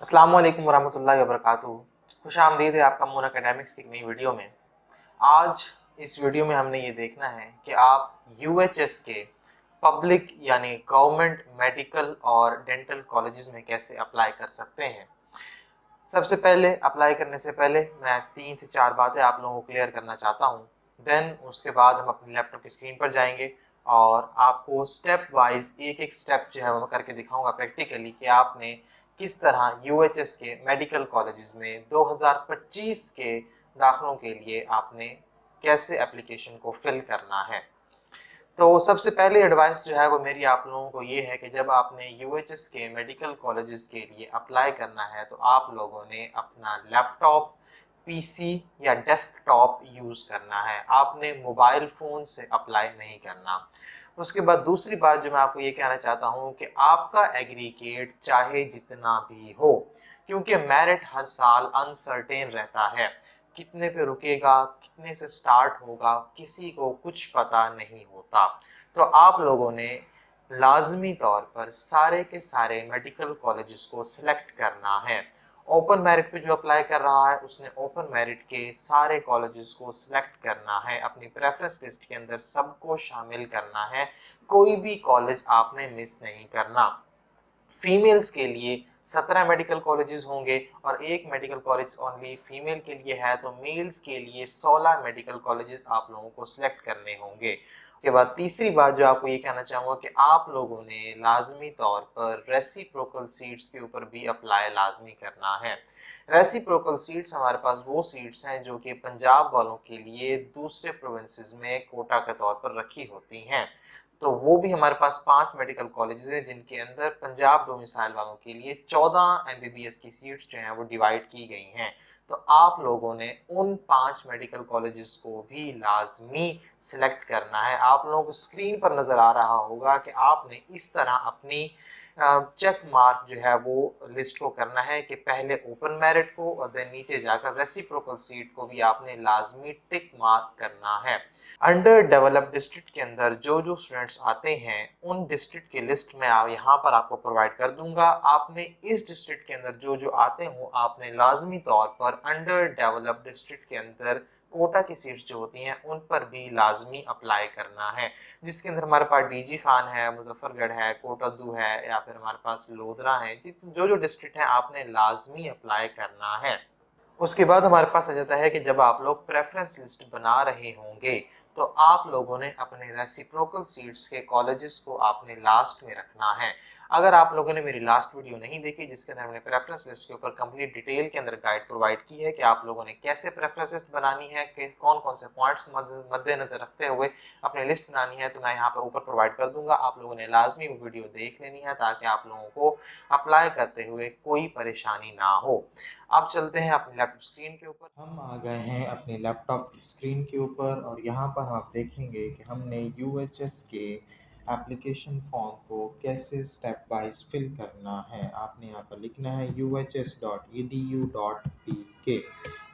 अस्सलाम वालेकुम वरहमतुल्लाहि वबरकातुहू। खुशामदीद है आपका मून एकेडमिक्स की एक नई वीडियो में। आज इस वीडियो में हमने ये देखना है कि आप यूएचएस के पब्लिक यानी गवर्नमेंट मेडिकल और डेंटल कॉलेजेस में कैसे अप्लाई कर सकते हैं। सबसे पहले अप्लाई करने से पहले मैं 3 से 4 बातें आप लोगों को क्लियर करना चाहता हूँ। देन उसके बाद हम अपनी लैपटॉप की स्क्रीन पर जाएंगे और आपको स्टेप वाइज एक-एक स्टेप जो है वो मैं करके दिखाऊंगा प्रैक्टिकली कि आपने किस तरह यूएचएस के मेडिकल कॉलेजेस में 2025 के दाखिलों के लिए आपने कैसे एप्लीकेशन को फिल करना है। तो सबसे पहले एडवाइस जो है वो मेरी आप लोगों को ये है कि जब आपने यूएचएस के मेडिकल कॉलेजेस के लिए अप्लाई करना है तो आप लोगों ने अपना लैपटॉप, पीसी या डेस्कटॉप यूज़ करना है। आपने मोबाइल फ़ोन से अप्लाई नहीं करना। उसके बाद दूसरी बात जो मैं आपको ये कहना चाहता हूँ कि आपका एग्रीगेट चाहे जितना भी हो, क्योंकि मेरिट हर साल अनसर्टेन रहता है। कितने पे रुकेगा, कितने से स्टार्ट होगा, किसी को कुछ पता नहीं होता। तो आप लोगों ने लाजमी तौर पर सारे के सारे मेडिकल कॉलेजेस को सिलेक्ट करना है। ओपन मेरिट पे जो अप्लाई कर रहा है उसने ओपन मेरिट के सारे कॉलेजेस को सिलेक्ट करना है, अपनी प्रेफरेंस लिस्ट के अंदर सबको शामिल करना है। कोई भी कॉलेज आपने मिस नहीं करना। फीमेल्स के लिए 17 मेडिकल कॉलेजेस होंगे और एक मेडिकल कॉलेज ओनली फीमेल के लिए है, तो मेल्स के लिए 16 मेडिकल कॉलेजेस आप लोगों को सिलेक्ट करने होंगे। उसके बाद तीसरी बात जो आपको ये कहना चाहूँगा कि आप लोगों ने लाजमी तौर पर रेसिप्रोकल सीट्स के ऊपर भी अप्लाई लाजमी करना है। रेसिप्रोकल सीट्स हमारे पास वो सीट्स हैं जो कि पंजाब वालों के लिए दूसरे प्रोविंसेस में कोटा के तौर पर रखी होती हैं। तो वो भी हमारे पास 5 मेडिकल कॉलेजेस हैं जिनके अंदर पंजाब डोमिसाइल वालों के लिए 14 एमबीबीएस की सीट्स जो हैं वो डिवाइड की गई हैं। तो आप लोगों ने उन 5 मेडिकल कॉलेजेस को भी लाजमी सिलेक्ट करना है। आप लोगों को स्क्रीन पर नज़र आ रहा होगा कि आपने इस तरह अपनी चेक मार्क जो है वो लिस्ट को करना है कि पहले ओपन मेरिट को और देन नीचे जाकर रेसिप्रोकल सीट को भी आपने लाजमी टिक मार्क करना है। अंडर डेवलप्ड डिस्ट्रिक्ट के अंदर जो जो स्टूडेंट्स आते हैं उन डिस्ट्रिक्ट की लिस्ट मैं यहाँ पर आपको प्रोवाइड कर दूंगा। आपने इस डिस्ट्रिक्ट के अंदर जो जो आते हो आपने लाजमी तौर पर अंडर डेवलप्ड डिस्ट्रिक्ट के अंदर कोटा की सीट्स जो होती हैं उन पर भी लाजमी अप्लाई करना है, जिसके अंदर हमारे पास डीजी खान है, मुजफ्फरगढ़ है, कोटादू है या फिर हमारे पास लोधरा है। जो जो डिस्ट्रिक्ट है आपने लाजमी अप्लाई करना है। उसके बाद हमारे पास आ जाता है कि जब आप लोग प्रेफरेंस लिस्ट बना रहे होंगे तो आप लोगों ने अपने रेसिप्रोकल सीट्स के कॉलेजेस को आपने लास्ट में रखना है। अगर आप लोगों ने मेरी लास्ट वीडियो नहीं देखी जिसके अंदर हमने प्रेफरेंस लिस्ट के ऊपर कंप्लीट डिटेल के अंदर गाइड प्रोवाइड की है कि आप लोगों ने कैसे प्रेफरेंस लिस्ट बनानी है, कि कौन कौन से पॉइंट्स को मद्देनजर रखते हुए अपनी लिस्ट बनानी है, तो मैं यहाँ पर ऊपर प्रोवाइड कर दूंगा। आप लोगों ने लाजमी वो वीडियो देख लेनी है ताकि आप लोगों को अप्लाई करते हुए कोई परेशानी ना हो। अब चलते हैं अपनी लैपटॉप स्क्रीन के ऊपर। हम आ गए हैं अपने लैपटॉप की स्क्रीन के ऊपर और यहाँ पर आप देखेंगे कि हमने यूएचएस के एप्लीकेशन फॉर्म को कैसे स्टेप वाइज फिल करना है। आपने यहाँ पर लिखना है uhs.edu.pk।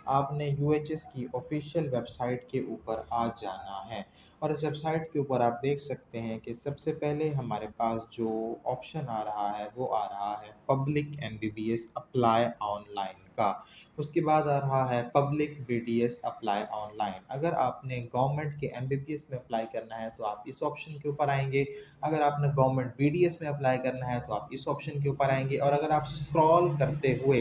आपने यूएचएस की ऑफिशियल वेबसाइट के ऊपर आ जाना है और इस वेबसाइट के ऊपर आप देख सकते हैं कि सबसे पहले हमारे पास जो ऑप्शन आ रहा है वो आ रहा है पब्लिक एमबीबीएस अप्लाई ऑनलाइन का। उसके बाद आ रहा है पब्लिक बीडीएस अप्लाई ऑनलाइन। अगर आपने गवर्नमेंट के एमबीबीएस में अप्लाई करना है तो आप इस ऑप्शन के ऊपर आएंगे। अगर आपने गवर्नमेंट बीडीएस में अप्लाई करना है तो आप इस ऑप्शन के ऊपर आएंगे और अगर आप स्क्रॉल करते हुए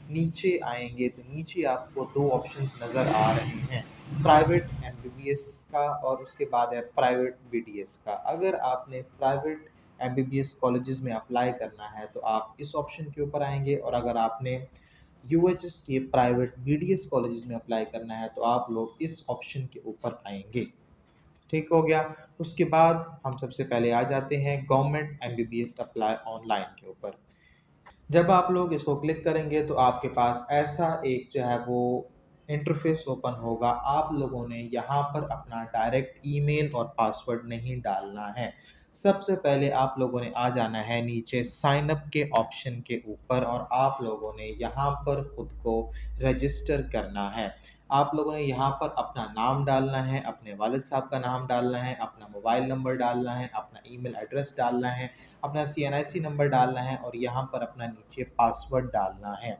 नीचे आएंगे तो नीचे आपको दो ऑप्शंस नज़र आ रहे हैं, प्राइवेट एमबीबीएस का और उसके बाद है प्राइवेट बीडीएस का। अगर आपने प्राइवेट एमबीबीएस कॉलेजेस में अप्लाई करना है तो आप इस ऑप्शन के ऊपर आएंगे और अगर आपने यूएचएस के प्राइवेट बीडीएस कॉलेजेस में अप्लाई करना है तो आप लोग इस ऑप्शन के ऊपर आएंगे। ठीक हो गया। उसके बाद हम सबसे पहले आ जाते हैं गवर्नमेंट एमबीबीएस अप्लाई ऑनलाइन के ऊपर। जब आप लोग इसको क्लिक करेंगे तो आपके पास ऐसा एक जो है वो इंटरफेस ओपन होगा। आप लोगों ने यहाँ पर अपना डायरेक्ट ईमेल और पासवर्ड नहीं डालना है। सबसे पहले आप लोगों ने आ जाना है नीचे साइन अप के ऑप्शन के ऊपर और आप लोगों ने यहाँ पर खुद को रजिस्टर करना है। आप लोगों ने यहाँ पर अपना नाम डालना है, अपने वालिद साहब का नाम डालना है, अपना मोबाइल नंबर डालना है, अपना ईमेल एड्रेस डालना है, अपना सीएनआईसी नंबर डालना है और यहाँ पर अपना नीचे पासवर्ड डालना है।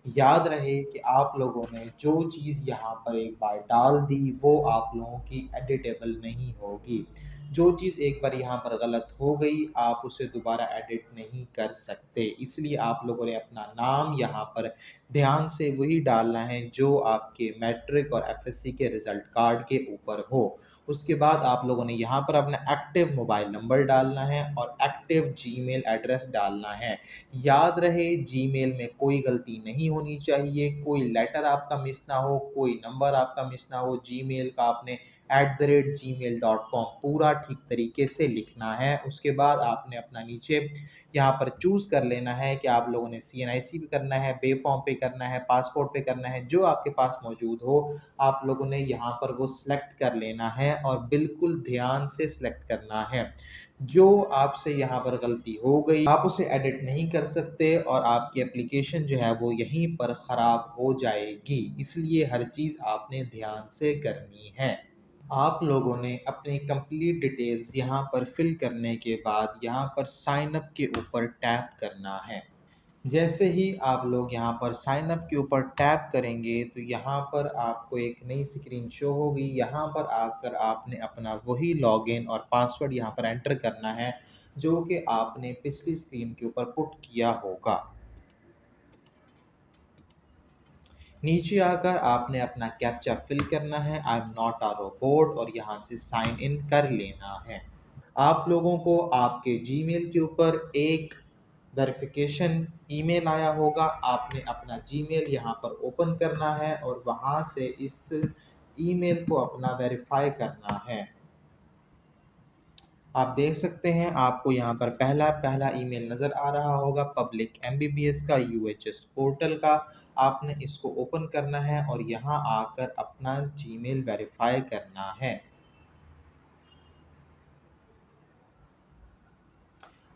याद रहे कि आप लोगों ने जो चीज़ यहाँ पर एक बार डाल दी वो आप लोगों की एडिटेबल नहीं होगी। जो चीज़ एक बार यहाँ पर गलत हो गई आप उसे दोबारा एडिट नहीं कर सकते। इसलिए आप लोगों ने अपना नाम यहाँ पर ध्यान से वही डालना है जो आपके मैट्रिक और एफएससी के रिज़ल्ट कार्ड के ऊपर हो। उसके बाद आप लोगों ने यहाँ पर अपना एक्टिव मोबाइल नंबर डालना है और एक्टिव जीमेल एड्रेस डालना है। याद रहे जीमेल में कोई गलती नहीं होनी चाहिए, कोई लेटर आपका मिस ना हो, कोई नंबर आपका मिस ना हो। जीमेल का आपने @gmail.com पूरा ठीक तरीके से लिखना है। उसके बाद आपने अपना नीचे यहाँ पर चूज़ कर लेना है कि आप लोगों ने सीएनआईसी पे करना है, पे फॉर्म पे करना है, पासपोर्ट पे करना है, जो आपके पास मौजूद हो आप लोगों ने यहाँ पर वो सिलेक्ट कर लेना है और बिल्कुल ध्यान से सिलेक्ट करना है। जो आपसे यहाँ पर गलती हो गई आप उसे एडिट नहीं कर सकते और आपकी एप्लीकेशन जो है वो यहीं पर ख़राब हो जाएगी। इसलिए हर चीज़ आपने ध्यान से करनी है। आप लोगों ने अपनी कंप्लीट डिटेल्स यहाँ पर फिल करने के बाद यहाँ पर साइन अप के ऊपर टैप करना है। जैसे ही आप लोग यहाँ पर साइन अप के ऊपर टैप करेंगे तो यहाँ पर आपको एक नई स्क्रीन शो होगी। यहाँ पर आकर आपने अपना वही लॉगिन और पासवर्ड यहाँ पर एंटर करना है जो कि आपने पिछली स्क्रीन के ऊपर पुट किया होगा। नीचे आकर आपने अपना कैप्चा फिल करना है, I am not a robot, और यहाँ से साइन इन कर लेना है। आप लोगों को आपके जीमेल के ऊपर एक वेरिफिकेशन ईमेल आया होगा। आपने अपना जीमेल यहाँ पर ओपन करना है और वहाँ से इस ईमेल को अपना वेरीफाई करना है। आप देख सकते हैं आपको यहाँ पर पहला पहला ईमेल नज़र आ रहा होगा पब्लिक एमबीबीएस का यूएचएस पोर्टल का। आपने इसको ओपन करना है और यहाँ आकर अपना जीमेल वेरीफाई करना है।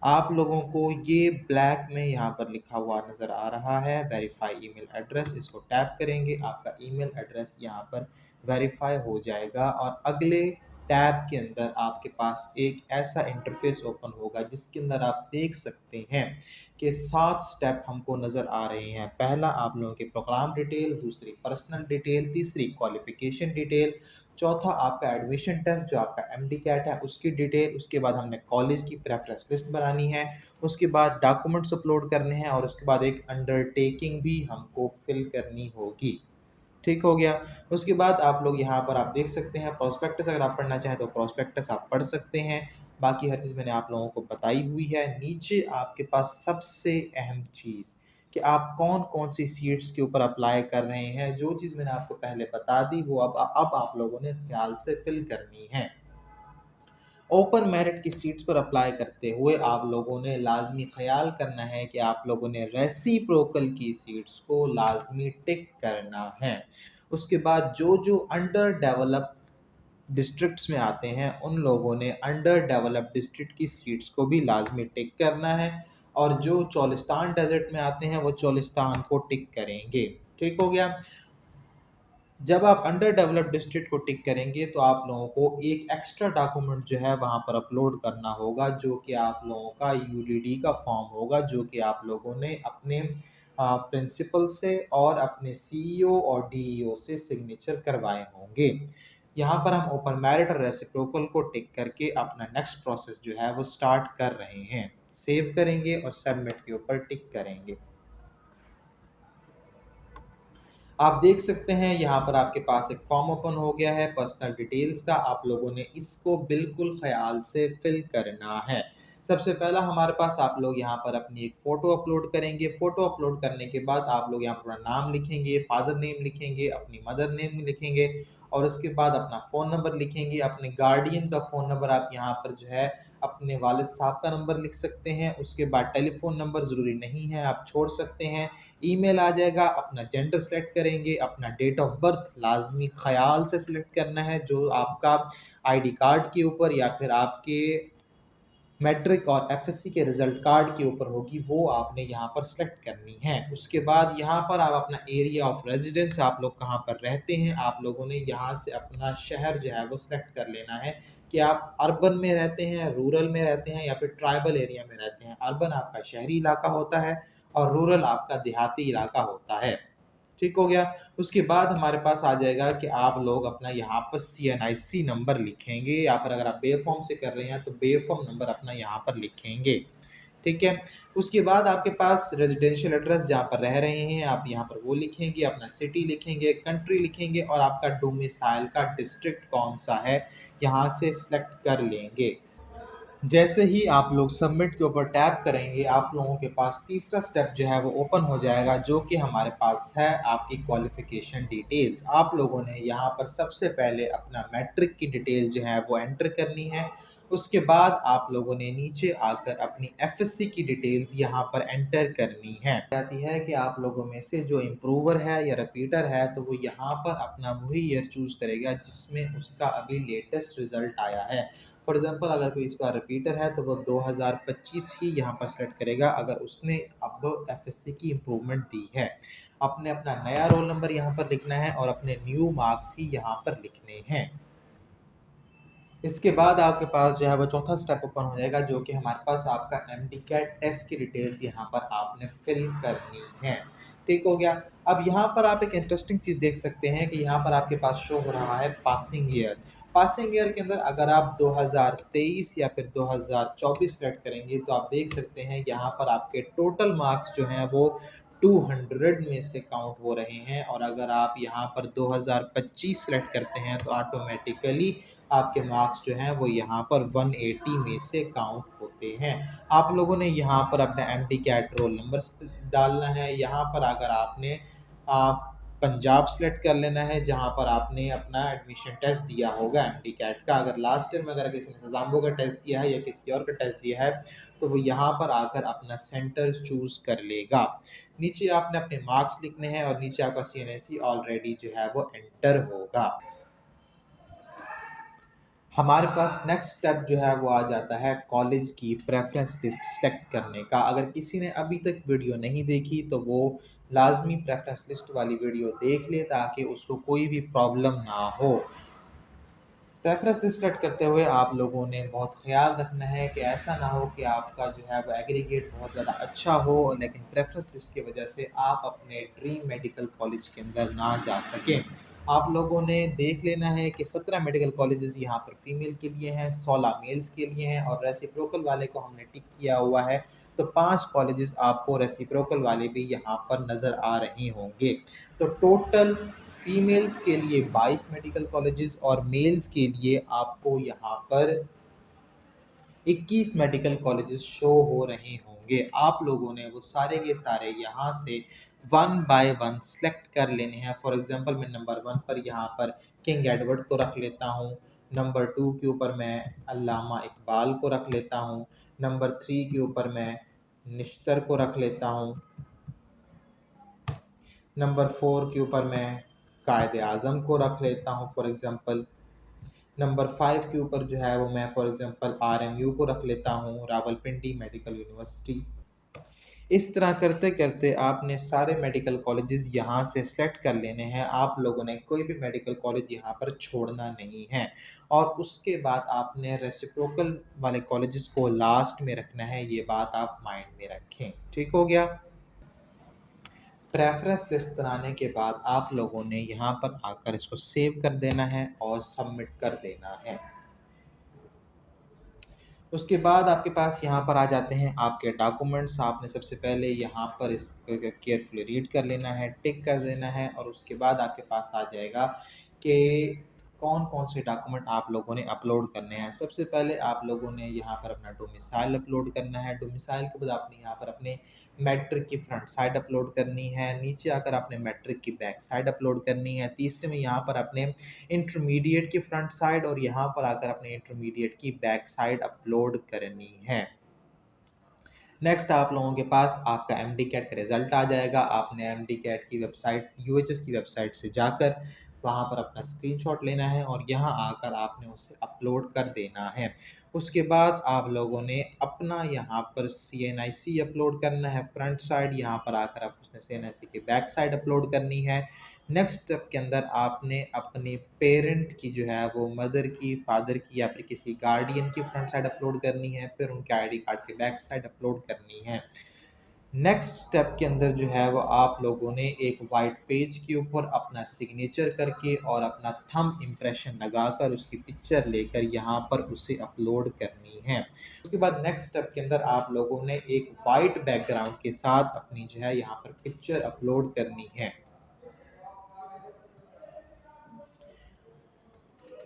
आप लोगों को ये ब्लैक में यहाँ पर लिखा हुआ नज़र आ रहा है वेरीफाई ईमेल एड्रेस। इसको टैप करेंगे आपका ईमेल एड्रेस यहाँ पर वेरीफाई हो जाएगा और अगले टैब के अंदर आपके पास एक ऐसा इंटरफेस ओपन होगा जिसके अंदर आप देख सकते हैं कि 7 स्टेप हमको नज़र आ रहे हैं। पहला आप लोगों की प्रोग्राम डिटेल, दूसरी पर्सनल डिटेल, तीसरी क्वालिफिकेशन डिटेल, चौथा आपका एडमिशन टेस्ट जो आपका एमडी कैट है उसकी डिटेल। उसके बाद हमने कॉलेज की प्रेफरेंस लिस्ट बनानी है। उसके बाद डॉक्यूमेंट्स अपलोड करने हैं और उसके बाद एक अंडरटेकिंग भी हमको फिल करनी होगी। ठीक हो गया। उसके बाद आप लोग यहाँ पर आप देख सकते हैं प्रोस्पेक्टस, अगर आप पढ़ना चाहें तो प्रोस्पेक्टस आप पढ़ सकते हैं। बाकी हर चीज़ मैंने आप लोगों को बताई हुई है। नीचे आपके पास सबसे अहम चीज़ कि आप कौन-कौन सी सीट्स के ऊपर अप्लाई कर रहे हैं, जो चीज़ मैंने आपको पहले बता दी वो अब आप लोगों ने ख़्याल से फिल करनी है। ओपन मेरिट की सीट्स पर अप्लाई करते हुए आप लोगों ने लाज़मी ख़याल करना है कि आप लोगों ने रेसिप्रोकल की सीट्स को लाज़मी टिक करना है। उसके बाद जो अंडर डेवलप्ड डिस्ट्रिक्ट्स में आते हैं उन लोगों ने अंडर डेवलप्ड डिस्ट्रिक्ट की सीट्स को भी लाज़मी टिक करना है और जो चोलिस्तान डेज़र्ट में आते हैं वो चोलिस्तान को टिक करेंगे। ठीक हो गया? जब आप अंडर डेवलप्ड डिस्ट्रिक्ट को टिक करेंगे तो आप लोगों को एक एक्स्ट्रा डॉक्यूमेंट जो है वहाँ पर अपलोड करना होगा जो कि आप लोगों का यूडीडी का फॉर्म होगा जो कि आप लोगों ने अपने प्रिंसिपल से और अपने सीईओ और डीईओ से सिग्नेचर करवाए होंगे। यहाँ पर हम ओपन मेरिट और रेसिप्रोकल को टिक करके अपना नेक्स्ट प्रोसेस जो है वो स्टार्ट कर रहे हैं। सेव करेंगे और सबमिट के ऊपर टिक करेंगे। आप देख सकते हैं यहाँ पर आपके पास एक फॉर्म ओपन हो गया है पर्सनल डिटेल्स का। आप लोगों ने इसको बिल्कुल ख्याल से फिल करना है। सबसे पहला हमारे पास आप लोग यहाँ पर अपनी एक फ़ोटो अपलोड करेंगे। फ़ोटो अपलोड करने के बाद आप लोग यहाँ पर अपना नाम लिखेंगे, फादर नेम लिखेंगे, अपनी मदर नेम लिखेंगे और उसके बाद अपना फ़ोन नंबर लिखेंगे। अपने गार्डियन का फ़ोन नंबर आप यहाँ पर जो है अपने वालिद साहब का नंबर लिख सकते हैं। उसके बाद टेलीफ़ोन नंबर ज़रूरी नहीं है, आप छोड़ सकते हैं। ईमेल आ जाएगा, अपना जेंडर सेलेक्ट करेंगे, अपना डेट ऑफ बर्थ लाज़मी ख़याल से सिलेक्ट करना है जो आपका आईडी कार्ड के ऊपर या फिर आपके मैट्रिक और एफएससी के रिजल्ट कार्ड के ऊपर होगी, वो आपने यहाँ पर सेलेक्ट करनी है। उसके बाद यहाँ पर आप अपना एरिया ऑफ रेजिडेंस, आप लोग कहाँ पर रहते हैं, आप लोगों ने यहाँ से अपना शहर जो है वो सेलेक्ट कर लेना है कि आप अर्बन में रहते हैं, रूरल में रहते हैं या फिर ट्राइबल एरिया में रहते हैं। अर्बन आपका शहरी इलाका होता है और रूरल आपका देहाती इलाका होता है। ठीक हो गया। उसके बाद हमारे पास आ जाएगा कि आप लोग अपना यहाँ पर सीएनआईसी नंबर लिखेंगे, या फिर अगर आप बे फॉर्म से कर रहे हैं तो बे फॉर्म नंबर अपना यहाँ पर लिखेंगे। ठीक है। उसके बाद आपके पास रेजिडेंशियल एड्रेस जहाँ पर रह रहे हैं आप यहाँ पर वो लिखेंगे, अपना सिटी लिखेंगे, कंट्री लिखेंगे और आपका डोमिसाइल का डिस्ट्रिक्ट कौन सा है यहाँ से सिलेक्ट कर लेंगे। जैसे ही आप लोग सबमिट के ऊपर टैप करेंगे, आप लोगों के पास तीसरा स्टेप जो है वो ओपन हो जाएगा, जो कि हमारे पास है आपकी क्वालिफिकेशन डिटेल्स। आप लोगों ने यहाँ पर सबसे पहले अपना मैट्रिक की डिटेल जो है वो एंटर करनी है। उसके बाद आप लोगों ने नीचे आकर अपनी एफएससी की डिटेल्स यहाँ पर एंटर करनी है। कहती है कि आप लोगों में से जो इम्प्रूवर है या रिपीटर है तो वो यहाँ पर अपना वही ईयर चूज करेगा जिसमें उसका अभी लेटेस्ट रिजल्ट आया है। फॉर एग्जांपल अगर कोई इस बार रिपीटर है तो वो 2025 ही यहाँ पर सेलेक्ट करेगा अगर उसने अब एफएससी की इम्प्रूवमेंट दी है। अपने अपना नया रोल नंबर यहाँ पर लिखना है और अपने न्यू मार्क्स ही यहाँ पर लिखने हैं। इसके बाद आपके पास जो है वो चौथा स्टेप ओपन हो जाएगा, जो कि हमारे पास आपका एमडी कैट टेस्ट की डिटेल्स यहाँ पर आपने फिल करनी है। ठीक हो गया। अब यहाँ पर आप एक इंटरेस्टिंग चीज़ देख सकते हैं कि यहाँ पर आपके पास शो हो रहा है पासिंग ईयर। पासिंग ईयर के अंदर अगर आप 2023 या फिर 2024 सेलेक्ट करेंगे तो आप देख सकते हैं यहाँ पर आपके टोटल मार्क्स जो हैं वो 200 में से काउंट हो रहे हैं, और अगर आप यहाँ पर 2025 सेलेक्ट करते हैं तो ऑटोमेटिकली आपके मार्क्स जो हैं वो यहाँ पर 180 में से काउंट होते हैं। आप लोगों ने यहाँ पर अपना एमडी कैट रोल नंबर डालना है। यहाँ पर अगर आपने आप पंजाब सेलेक्ट कर लेना है जहाँ पर आपने अपना एडमिशन टेस्ट दिया होगा एमडी कैट का। अगर लास्ट ईयर में अगर किसी ने सजाम्बो का टेस्ट दिया है या किसी और का टेस्ट दिया है तो वो यहाँ पर आकर अपना सेंटर चूज कर लेगा। नीचे आपने अपने मार्क्स लिखने हैं और नीचे आपका सीएनएससी ऑलरेडी जो है वो एंटर होगा। हमारे पास नेक्स्ट स्टेप जो है वो आ जाता है कॉलेज की प्रेफरेंस लिस्ट सेलेक्ट करने का। अगर किसी ने अभी तक वीडियो नहीं देखी तो वो लाजमी प्रेफरेंस लिस्ट वाली वीडियो देख ले ताकि उसको कोई भी प्रॉब्लम ना हो। प्रेफरेंस लिस्ट सेलेक्ट करते हुए आप लोगों ने बहुत ख्याल रखना है कि ऐसा ना हो कि आपका जो है वो एग्रीगेट बहुत ज़्यादा अच्छा हो लेकिन प्रेफरेंस लिस्ट की वजह से आप अपने ड्रीम मेडिकल कॉलेज के अंदर ना जा सकें। आप लोगों ने देख लेना है कि 17 मेडिकल कॉलेजेस यहाँ पर फीमेल के लिए हैं, 16 मेल्स के लिए हैं और रेसिप्रोकल वाले को हमने टिक किया हुआ है तो 5 कॉलेजेस आपको रेसिप्रोकल वाले भी यहाँ पर नज़र आ रहे होंगे। तो टोटल फीमेल्स के लिए 22 मेडिकल कॉलेजेस और मेल्स के लिए आपको यहाँ पर 21 मेडिकल कॉलेजेस शो हो रहे होंगे। आप लोगों ने वो सारे के सारे यहाँ से वन बाय वन सेलेक्ट कर लेने हैं। फॉर एग्जांपल मैं नंबर 1 पर यहाँ पर किंग एडवर्ड को रख लेता हूँ, नंबर 2 के ऊपर मैं अल्लामा इकबाल को रख लेता हूँ, नंबर 3 के ऊपर मैं निश्तर को रख लेता हूँ, नंबर 4 के ऊपर मैं कायद आज़म को रख लेता हूँ फॉर एग्ज़ाम्पल। नंबर 5 के ऊपर जो है वो मैं फॉर एग्ज़ाम्पल आरएमयू को रख लेता हूँ, रावलपिंडी मेडिकल यूनिवर्सिटी। इस तरह करते करते आपने सारे मेडिकल कॉलेजेस यहाँ से सेलेक्ट कर लेने हैं। आप लोगों ने कोई भी मेडिकल कॉलेज यहाँ पर छोड़ना नहीं है और उसके बाद आपने रेसिप्रोकल वाले कॉलेजेस को लास्ट में रखना है। ये बात आप माइंड में रखें। ठीक हो गया। प्रेफरेंस लिस्ट बनाने के बाद आप लोगों ने यहाँ पर आकर इसको सेव कर देना है और सबमिट कर देना है। उसके बाद आपके पास यहाँ पर आ जाते हैं आपके डॉक्यूमेंट्स। आपने सबसे पहले यहाँ पर इसको केयरफुली रीड कर लेना है, टिक कर देना है और उसके बाद आपके पास आ जाएगा कि कौन कौन से डॉक्यूमेंट आप लोगों ने अपलोड करने हैं। सबसे पहले आप लोगों ने यहाँ पर अपना डोमिसाइल अपलोड करना है। डोमिसाइल के बाद आपने यहाँ पर अपने मैट्रिक की फ्रंट साइड अपलोड करनी है। नीचे आकर आपने मैट्रिक की बैक साइड अपलोड करनी है। तीसरे में यहाँ पर अपने इंटरमीडिएट की फ्रंट साइड और यहाँ पर आकर अपने इंटरमीडिएट की बैक साइड अपलोड करनी है। नेक्स्ट आप लोगों के पास आपका एमडी कैट का रिजल्ट आ जाएगा। आपने एमडी कैट की वेबसाइट यूएचएस की वेबसाइट से जाकर वहाँ पर अपना स्क्रीनशॉट लेना है और यहाँ आकर आपने उसे अपलोड कर देना है। उसके बाद आप लोगों ने अपना यहाँ पर CNIC अपलोड करना है फ्रंट साइड, यहाँ पर आकर आप उसने CNIC की बैक साइड अपलोड करनी है। नेक्स्ट स्टेप के अंदर आपने अपने पेरेंट की जो है वो मदर की, फादर की या फिर किसी गार्डियन की फ्रंट साइड अपलोड करनी है, फिर उनके आईडी कार्ड की बैक साइड अपलोड करनी है। नेक्स्ट स्टेप के अंदर जो है वो आप लोगों ने एक वाइट पेज के ऊपर अपना सिग्नेचर करके और अपना थंब इम्प्रेशन लगाकर उसकी पिक्चर लेकर यहाँ पर उसे अपलोड करनी है। उसके बाद नेक्स्ट स्टेप के अंदर आप लोगों ने एक वाइट बैकग्राउंड के साथ अपनी जो है यहाँ पर पिक्चर अपलोड करनी है।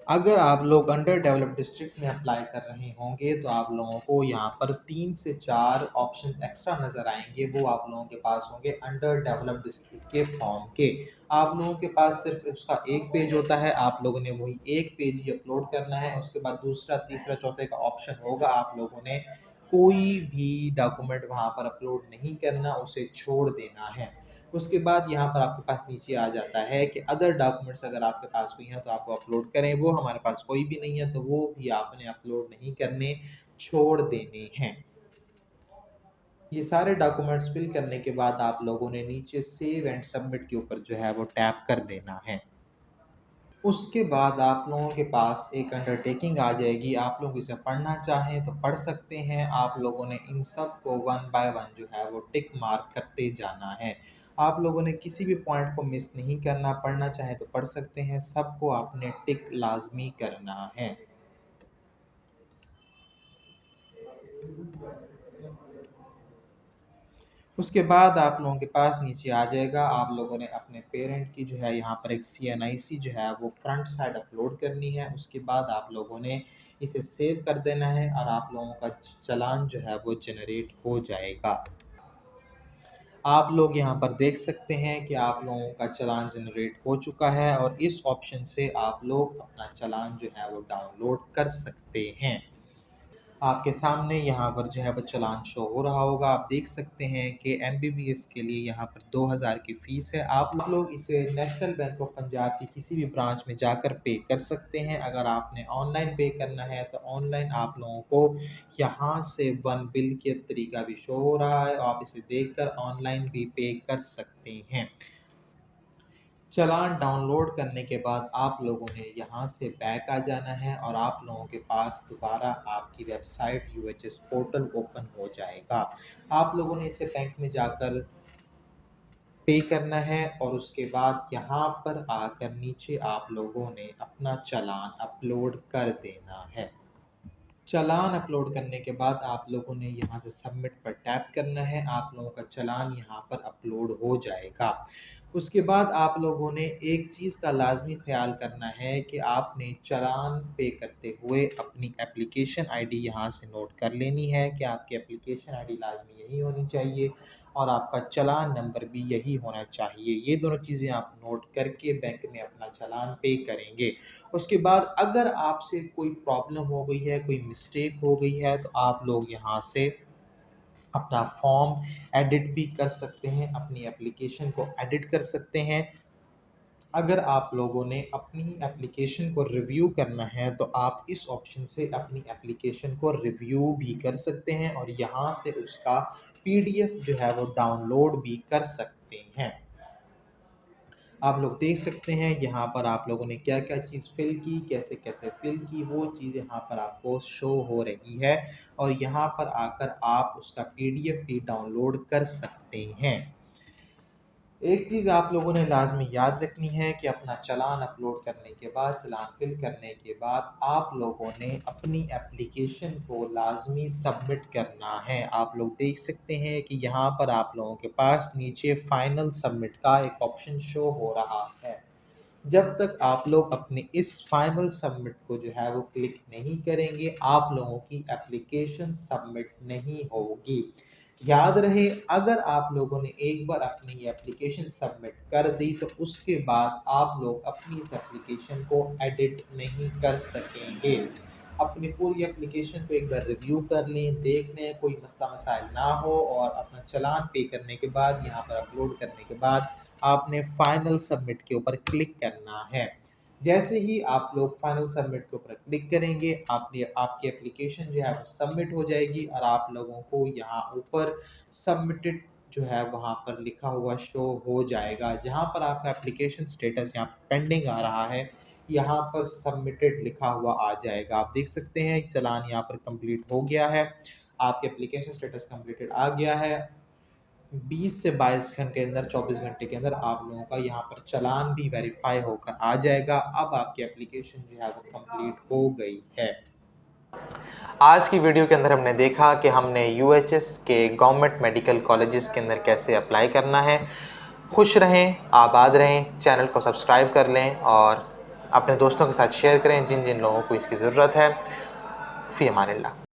अगर आप लोग अंडर डेवलप्ड डिस्ट्रिक्ट में अप्लाई कर रहे होंगे तो आप लोगों को यहाँ पर 3 से 4 ऑप्शंस एक्स्ट्रा नज़र आएंगे, वो आप लोगों के पास होंगे अंडर डेवलप्ड डिस्ट्रिक्ट के फॉर्म के। आप लोगों के पास सिर्फ उसका एक पेज होता है, आप लोगों ने वही एक पेज ही अपलोड करना है। उसके बाद दूसरा, तीसरा, चौथे का ऑप्शन होगा, आप लोगों ने कोई भी डॉक्यूमेंट वहाँ पर अपलोड नहीं करना, उसे छोड़ देना है। उसके बाद यहाँ पर आपके पास नीचे आ जाता है कि अदर डॉक्यूमेंट्स अगर आपके पास कोई हैं तो आप वो अपलोड करें, वो हमारे पास कोई भी नहीं है तो वो भी आपने अपलोड नहीं करने, छोड़ देने हैं। ये सारे डॉक्यूमेंट्स फिल करने के बाद आप लोगों ने नीचे सेव एंड सबमिट के ऊपर जो है वो टैप कर देना है। उसके बाद आप लोगों के पास एक अंडरटेकिंग आ जाएगी, आप लोग इसे पढ़ना चाहें तो पढ़ सकते हैं। आप लोगों ने इन सब को वन बाय वन जो है वो टिक मार्क करते जाना है। आप लोगों ने किसी भी पॉइंट को मिस नहीं करना, पढ़ना चाहें तो पढ़ सकते हैं, सबको आपने टिक लाजमी करना है। उसके बाद आप लोगों के पास नीचे आ जाएगा, आप लोगों ने अपने पेरेंट की जो है यहाँ पर एक CNIC जो है वो फ्रंट साइड अपलोड करनी है। उसके बाद आप लोगों ने इसे सेव कर देना है और आप लोगों का चालान जो है वो जनरेट हो जाएगा। आप लोग यहाँ पर देख सकते हैं कि आप लोगों का चालान जनरेट हो चुका है और इस ऑप्शन से आप लोग अपना चालान जो है वो डाउनलोड कर सकते हैं। आपके सामने यहाँ पर जो है वो चालान शो हो रहा होगा, आप देख सकते हैं कि MBBS के लिए यहाँ पर 2000 की फ़ीस है। आप लोग इसे नेशनल बैंक ऑफ पंजाब की किसी भी ब्रांच में जाकर पे कर सकते हैं। अगर आपने ऑनलाइन पे करना है तो ऑनलाइन आप लोगों को यहाँ से वन बिल के तरीका भी शो हो रहा है, आप इसे देखकर ऑनलाइन भी पे कर सकते हैं। चालान डाउनलोड करने के बाद आप लोगों ने यहाँ से बैक आ जाना है और आप लोगों के पास दोबारा आपकी वेबसाइट UHS पोर्टल ओपन हो जाएगा। आप लोगों ने इसे बैंक में जाकर पे करना है और उसके बाद यहाँ पर आकर नीचे आप लोगों ने अपना चालान अपलोड कर देना है। चालान अपलोड करने के बाद आप लोगों ने यहाँ से सबमिट पर टैप करना है, आप लोगों का चालान यहाँ पर अपलोड हो जाएगा। उसके बाद आप लोगों ने एक चीज़ का लाजमी ख्याल करना है कि आपने चालान पे करते हुए अपनी एप्लीकेशन आईडी यहाँ से नोट कर लेनी है कि आपकी एप्लीकेशन आईडी लाजमी यही होनी चाहिए और आपका चालान नंबर भी यही होना चाहिए। ये दोनों चीज़ें आप नोट करके बैंक में अपना चालान पे करेंगे। उसके बाद अगर आपसे कोई प्रॉब्लम हो गई है, कोई मिस्टेक हो गई है तो आप लोग यहाँ से अपना फॉर्म एडिट भी कर सकते हैं, अपनी एप्लीकेशन को एडिट कर सकते हैं। अगर आप लोगों ने अपनी एप्लीकेशन को रिव्यू करना है तो आप इस ऑप्शन से अपनी एप्लीकेशन को रिव्यू भी कर सकते हैं और यहाँ से उसका PDF जो है वो डाउनलोड भी कर सकते हैं। आप लोग देख सकते हैं यहाँ पर आप लोगों ने क्या-क्या चीज़ फ़िल की, कैसे-कैसे फ़िल की, वो चीज़ यहाँ पर आपको शो हो रही है और यहाँ पर आकर आप उसका PDF भी डाउनलोड कर सकते हैं। एक चीज़ आप लोगों ने लाज़मी याद रखनी है कि अपना चालान अपलोड करने के बाद, चालान फ़िल करने के बाद आप लोगों ने अपनी एप्लीकेशन को लाज़मी सबमिट करना है। आप लोग देख सकते हैं कि यहाँ पर आप लोगों के पास नीचे फाइनल सबमिट का एक ऑप्शन शो हो रहा है। जब तक आप लोग अपने इस फाइनल सबमिट को जो है वो क्लिक नहीं करेंगे, आप लोगों की एप्लीकेशन सबमिट नहीं होगी। याद रहे, अगर आप लोगों ने एक बार अपनी एप्लीकेशन सबमिट कर दी तो उसके बाद आप लोग अपनी इस एप्लीकेशन को एडिट नहीं कर सकेंगे। अपनी पूरी एप्लीकेशन को एक बार रिव्यू कर लें, देख लें कोई मसला मसाइल ना हो और अपना चालान पे करने के बाद यहाँ पर अपलोड करने के बाद आपने फाइनल सबमिट के ऊपर क्लिक करना है। जैसे ही आप लोग फाइनल सबमिट के ऊपर क्लिक करेंगे, आपकी एप्लीकेशन जो है वो सबमिट हो जाएगी और आप लोगों को यहाँ ऊपर सबमिटेड जो है वहाँ पर लिखा हुआ शो हो जाएगा। जहाँ पर आपका एप्लीकेशन स्टेटस यहाँ पेंडिंग आ रहा है, यहाँ पर सबमिटेड लिखा हुआ आ जाएगा। आप देख सकते हैं चालान यहाँ पर कंप्लीट हो गया है। आपके एप्लीकेशन स्टेटस कंप्लीटेड आ गया है। 20 से 22 घंटे के अंदर, 24 घंटे के अंदर आप लोगों का यहाँ पर चालान भी वेरीफाई होकर आ जाएगा। अब आपकी एप्लीकेशन जो है वो कंप्लीट हो गई है। आज की वीडियो के अंदर हमने देखा कि हमने यूएचएस के गवर्नमेंट मेडिकल कॉलेजेस के अंदर कैसे अप्लाई करना है। खुश रहें, आबाद रहें, चैनल को सब्सक्राइब कर लें और अपने दोस्तों के साथ शेयर करें जिन जिन लोगों को इसकी ज़रूरत है। फ़ी अमानिल्लाह।